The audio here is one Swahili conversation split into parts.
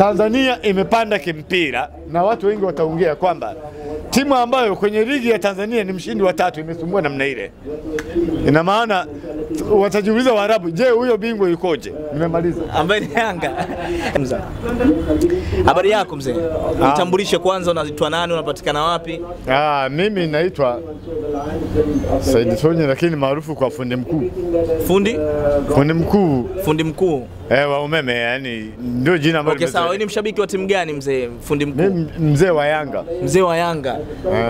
Tanzania imepanda kimpira na watu wengi wataongea kwamba timu ambayo kwenye ligi ya Tanzania ni mshindi wa 3 imesumbua namna ile. Ina maana watajiuliza Waarabu, je, huyo bingwa yukoje? Nimemaliza. Ambaye ni Yanga. Habari yako mzee? Nitambulishe kwanza, unaitwa nani, unapatikana wapi? Mimi naitwa Said Sonye, lakini maarufu kwa fundi mkuu. Fundi? Fundi mkuu. Fundi mkuu. Wa umeme, yani ndio jina ambalo. Okay, sawa. Wewe ni mshabiki wa timu gani mzee? Fundi mkuu. Mimi mzee wa Yanga. Mzee wa Yanga.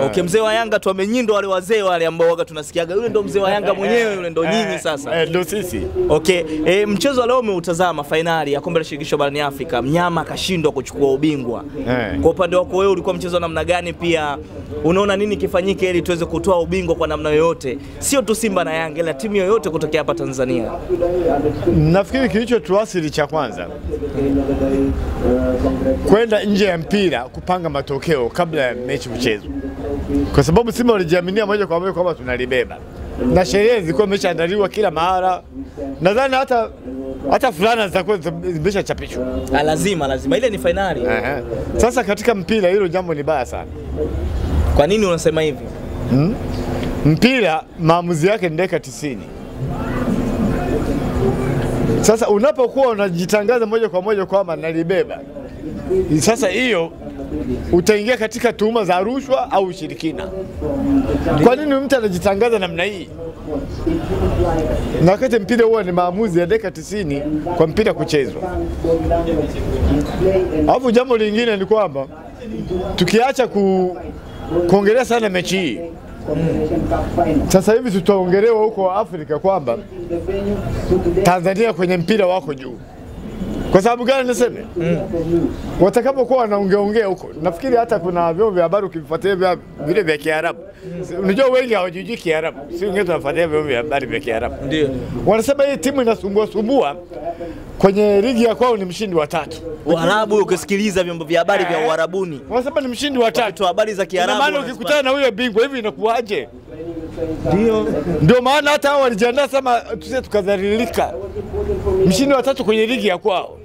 Okay, mzee wa Yanga tu amenyindwa wale wazee wale ambao waga tunasikiaga. Yule ndo mzee wa Yanga mwenyewe, yule ndo nyinyi sasa. Ndio sisi. Okay, mchezo leo umeutazama finali ya kombe la shirikisho barani Afrika. Mnyama akashindwa kuchukua ubingwa. Kwa upande wako wewe ulikuwa mchezo namna gani, pia unaona nini kifanyike ili tuweze kutoa ubingwa kwa namna yoyote? Sio tu Simba na Yanga, ila timu yoyote kutokea hapa Tanzania. Nafikiri kilicho tuasili cha kwanza kwenda nje ya mpira kupanga matokeo kabla ya mechi kuchezwa. Kwa sababu Simba walijiaminia moja kwa moja kwamba tunalibeba. Na sherehe zilikuwa zimeshaandaliwa kila mahali. Nadhani hata fulana zitakuwa zimeshachapishwa. Lazima ile ni finali. Sasa katika mpira hilo jambo ni baya sana. Kwa nini unasema hivi? Mpira maamuzi yake ni dakika 90. Sasa unapokuwa unajitangaza moja kwa moja kwamba nalibeba, sasa hiyo utaingia katika tuhuma za rushwa au ushirikina. Kwa nini mtu anajitangaza namna hii? Na wakati mpira huwa ni maamuzi ya dakika 90 kwa mpira kuchezwa. Alafu jambo lingine ni kwamba tukiacha kuongelea sana mechi hii, sasa hivi tutaongelewa huko Afrika kwamba Tanzania kwenye mpira wako juu. Kwa sababu gani niseme? Watakapokuwa wanaongea huko, nafikiri hata kuna vyombo vya habari ukifuatilia vile vya Kiarabu. Unajua wengi hawajui Kiarabu. Si wengi tunafuatilia vyombo vya habari vya Kiarabu. Ndio. Wanasema hii timu inasumbua kwenye ligi ya kwao ni mshindi wa 3. Waarabu ukisikiliza vyombo vya habari vya Uarabuni. Wanasema ni mshindi wa 3. Habari za Kiarabu. Maana ukikutana na huyo bingwa hivi inakuaje? Ndio maana hata hao walijiandaa sema tusije tukadhalilika. Mshindi wa 3 kwenye ligi ya kwao.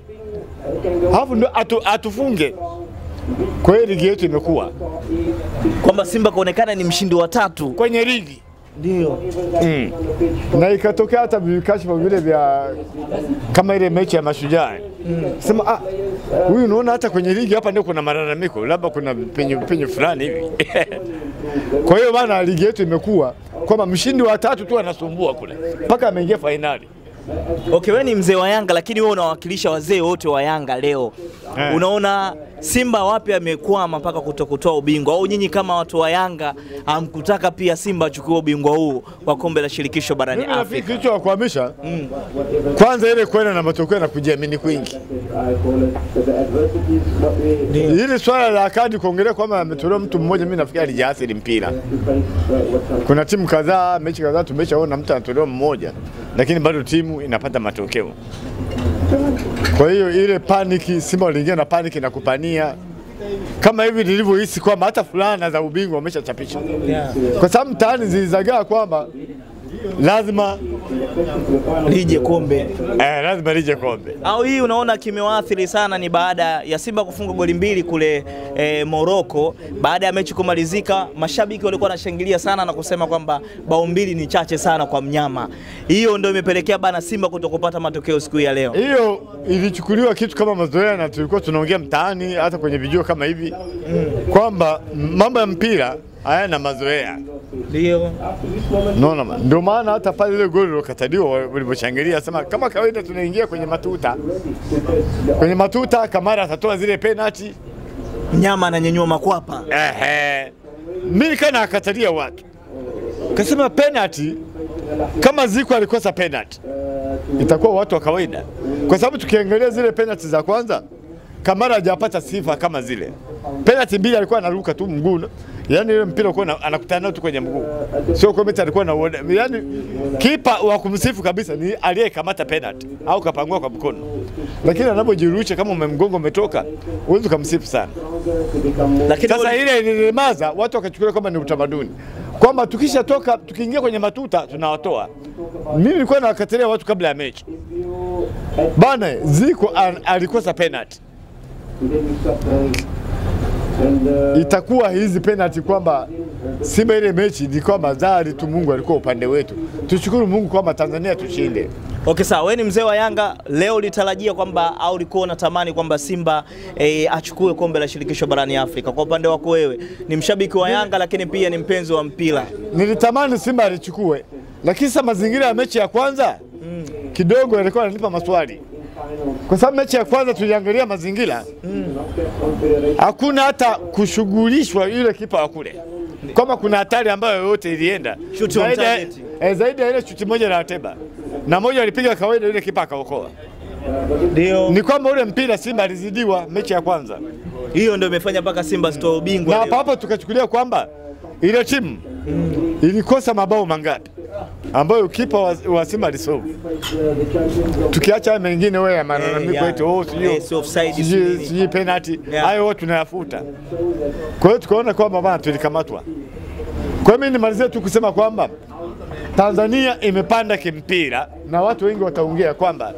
Hapo ndio atufunge. Kwa hiyo ligi yetu imekuwa kwamba Simba kaonekana ni mshindi wa 3 kwenye ligi. Ndio. Na ikatokea hata vikashifa vile vya kama ile mechi ya Mashujaa. Sema huyu unaona hata kwenye ligi hapa ndio kuna malalamiko, labda kuna penye fulani hivi. Kwa hiyo bana ligi yetu imekuwa kwamba mshindi wa 3 tu anasumbua kule mpaka ameingia finali. Okay, wewe ni mzee wa Yanga lakini wewe unawakilisha wazee wote wa Yanga leo. Unaona Simba wapi amekwama mpaka kutokutoa ubingwa, au nyinyi kama watu wa Yanga hamkutaka pia Simba achukue ubingwa huu wa kombe la shirikisho barani Afrika? Kitu cha kuhamisha kwanza ile kwenda na matokeo na kujiamini kwingi. Hili swala la kadi kuongelea kwamba ametolewa mtu mmoja, mimi nafikiri alijaathiri mpira. Kuna timu kadhaa, mechi kadhaa tumeshaona mtu anatolewa mmoja lakini bado timu inapata matokeo. Kwa hiyo ile paniki, Simba waliingia na paniki na kupania kama hivi nilivyohisi kwamba hata fulana za ubingwa wameshachapisha. Kwa sababu mtaani zilizagaa kwamba lazima lije kombe. Lazima lije kombe. Au hii unaona kimewaathiri sana ni baada ya Simba kufunga goli 2 kule Morocco. Baada ya mechi kumalizika, mashabiki walikuwa wanashangilia sana na kusema kwamba bao 2 ni chache sana kwa mnyama. Hiyo ndio imepelekea bana Simba kutokupata matokeo siku ya leo. Hiyo ilichukuliwa kitu kama mazoea na tulikuwa tunaongea mtaani hata kwenye video kama hivi kwamba mambo ya mpira hayana mazoea. Ndio. Ndio maana hata pale ile goli lilokataliwa waliposhangilia sema kama kawaida tunaingia kwenye matuta. Kwenye matuta Kamara atatoa zile penalty, Mnyama ananyanyua makwapa. Mimi kana akatalia watu. Kasema penalty kama Zico alikosa penalty itakuwa watu wa kawaida. Kwa sababu tukiangalia zile penalty za kwanza Kamara hajapata sifa kama zile. Penalty 2 alikuwa anaruka tu mguu. Yaani ile mpira uko anakutana nao tu kwenye mguu. Sio kometa alikuwa na yaani kipa wa kumsifu kabisa ni aliyekamata penalty au kapangua kwa mkono. Lakini anapojirusha kama umemgongo umetoka, huwezi kumsifu sana. Lakini sasa ile ililemaza watu wakachukulia kama ni utamaduni. Kwamba tukishatoka tukiingia kwenye matuta tunawatoa. Mimi nilikuwa nawakatalia watu kabla ya mechi. Bana Zico alikosa penalty. itakuwa hizi penalty kwamba Simba ile mechi ni kwamba dhahiri tu Mungu alikuwa upande wetu. Tushukuru Mungu kwamba Tanzania tushinde. Okay, sawa. Wewe ni mzee wa Yanga, leo ulitarajia kwamba au ulikuwa unatamani kwamba Simba achukue kombe la shirikisho barani Afrika? Kwa upande wako wewe, ni mshabiki wa Yanga lakini pia ni mpenzi wa mpira. Nilitamani Simba alichukue, lakini sasa mazingira ya mechi ya kwanza kidogo yalikuwa yananipa maswali. Kwa sababu mechi ya kwanza tuliangalia mazingira, hakuna hata kushughulishwa yule kipa wa kule kama kuna hatari ambayo yote ilienda zaidi ya ile shuti moja la Ateba na moja alipiga kawaida, yule kipa akaokoa. Ndio ni kwamba ule mpira Simba alizidiwa mechi ya kwanza. Hiyo ndio imefanya mpaka Simba sitoe ubingwa. Na hapo tukachukulia kwamba ile timu ilikosa mabao mangapi ambayo kipa wa Simba alisolve. Tukiacha mengine wewe malalamiko yetu sio offside, sio penalty, hayo wote tunayafuta. Kwa hiyo tukaona kwamba bana tulikamatwa. Kwa hiyo mimi nimalizie tu kusema kwamba Tanzania imepanda kimpira na watu wengi wataongea kwamba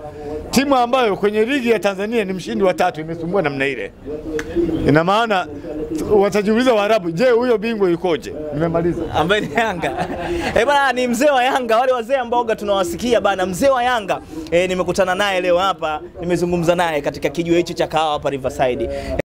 timu ambayo kwenye ligi ya Tanzania ni mshindi wa 3 imesumbua namna ile. Ina maana watajiuliza Waarabu, je, huyo bingwa yukoje? Nimemaliza. Ambaye ni Yanga. Bana, ni mzee wa Yanga, wale wazee ambao tunawasikia bana, mzee wa Yanga. Nimekutana naye leo hapa, nimezungumza naye katika kijiwe hicho cha kahawa hapa Riverside.